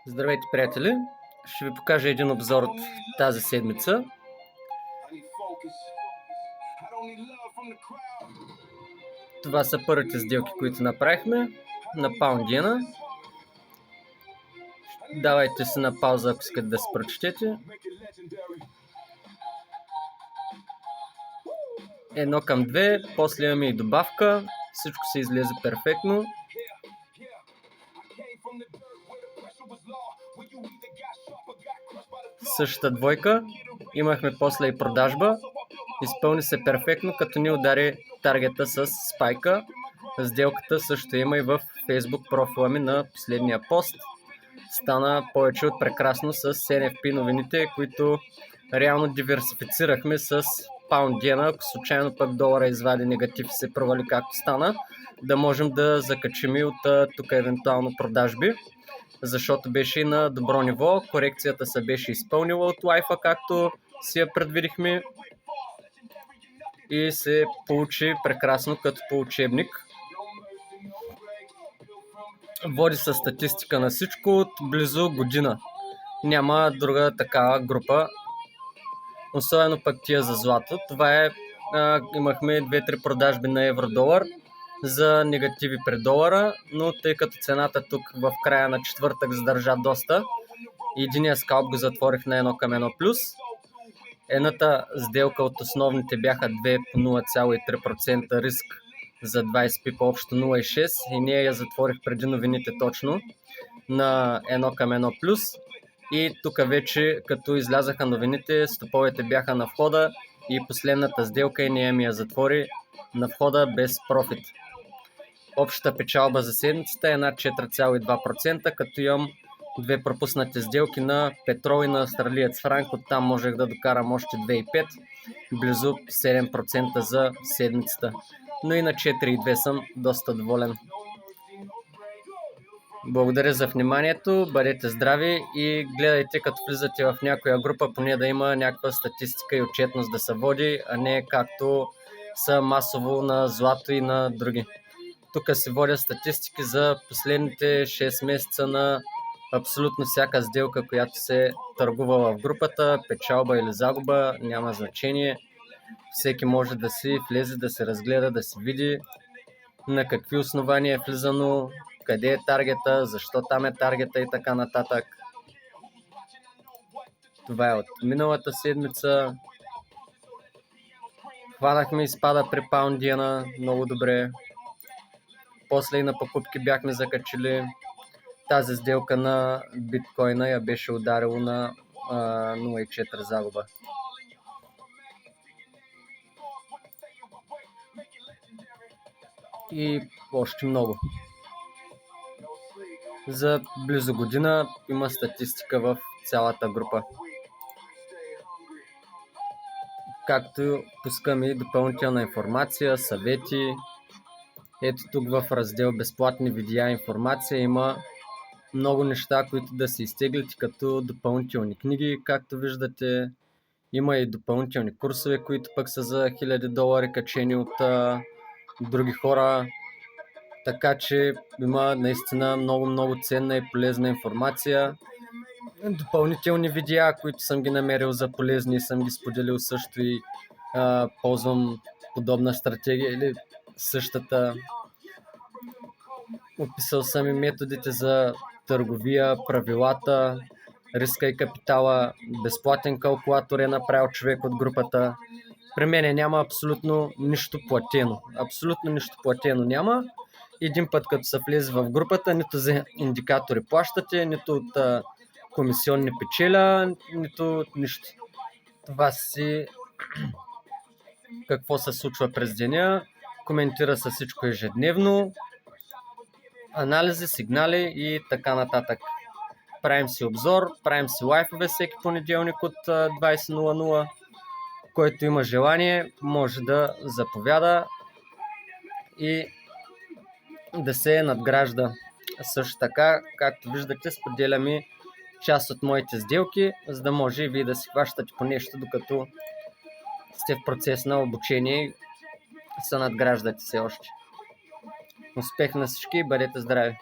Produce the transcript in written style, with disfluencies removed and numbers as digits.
Здравейте, приятели! Ще ви покажа един обзор от тази седмица. Това са първите сделки, които направихме на Pound-Yen. Давайте си на пауза, ако искате да се прочетете. 1:2, после имаме и добавка. Всичко се излезе перфектно. Същата двойка. Имахме после и продажба. Изпълни се перфектно, като ни удари таргета с спайка. Сделката също има и в Facebook профила ми на последния пост. Стана повече от прекрасно с NFP новините, които реално диверсифицирахме с Pound-Yen. Ако случайно пък долара извади негатив и се провали както стана, да можем да закачим и от тук евентуално продажби, защото беше на добро ниво. Корекцията се беше изпълнила от лайфа, както си я предвидихме, и се получи прекрасно като по учебник. Води се статистика на всичко от близо година. Няма друга такава група. Особено пък тия за злато. Това е, имахме 2-3 продажби на евро-долар за негативи при долара, но тъй като цената тук в края на четвъртък задържа доста, единия скалп го затворих на 1:1+. Едната сделка от основните бяха 2 по 0,3% риск за 20 пипа, общо 0,6, и ние я затворих преди новините точно на 1:1+. И тук вече, като излязаха новините, стоповете бяха на входа и последната сделка и ние ми я затвори на входа без профит. Общата печалба за седмицата е над 4,2%, като имам 2 пропуснати сделки на петрол и на австралиец франк. Оттам можех да докарам още 2,5, близо 7% за седмицата. Но и на 4,2 съм доста доволен. Благодаря за вниманието, бъдете здрави и гледайте, като влизате в някоя група, поне да има някаква статистика и отчетност да се води, а не както са масово на злато и на други. Тук се водят статистики за последните 6 месеца на абсолютно всяка сделка, която се търгува в групата, печалба или загуба, няма значение. Всеки може да си влезе, да се разгледа, да си види на какви основания е влизано, къде е таргета, защо там е таргета и така нататък. Това е от миналата седмица. Хванахме изпада при Pound-Yen много добре. После и на покупки бяхме закачили. Тази сделка на биткоина я беше ударило на 0,4 загуба. И още много. За близо година има статистика в цялата група. Както пускаме и допълнителна информация, съвети. Ето тук в раздел безплатни видеа информация има много неща, които да се изтеглите като допълнителни книги. Както виждате, има и допълнителни курсове, които пък са за $1000 качени от други хора. Така че има наистина много ценна и полезна информация. Допълнителни видеа, които съм ги намерил за полезни и съм ги споделил също и ползвам подобна стратегия или същата. Описал съм и методите за търговия, правилата, риска и капитала, безплатен калкулатор е направил човек от групата. При мене няма абсолютно нищо платено. Абсолютно нищо платено няма. Един път като се влезе в групата, нито за индикатори плащате, нито от комисионни печеля, нито нищо. Това си какво се случва през деня, коментира се всичко ежедневно, анализи, сигнали и така нататък. Правим си обзор, правим си лайфове всеки понеделник от 20:00. Който има желание, може да заповяда и да се надгражда. Също така, както виждате, споделям и част от моите сделки, за да може и вие да си хващате по нещо, докато сте в процес на обучение и се надграждате все още. Успех на всички и бъдете здрави!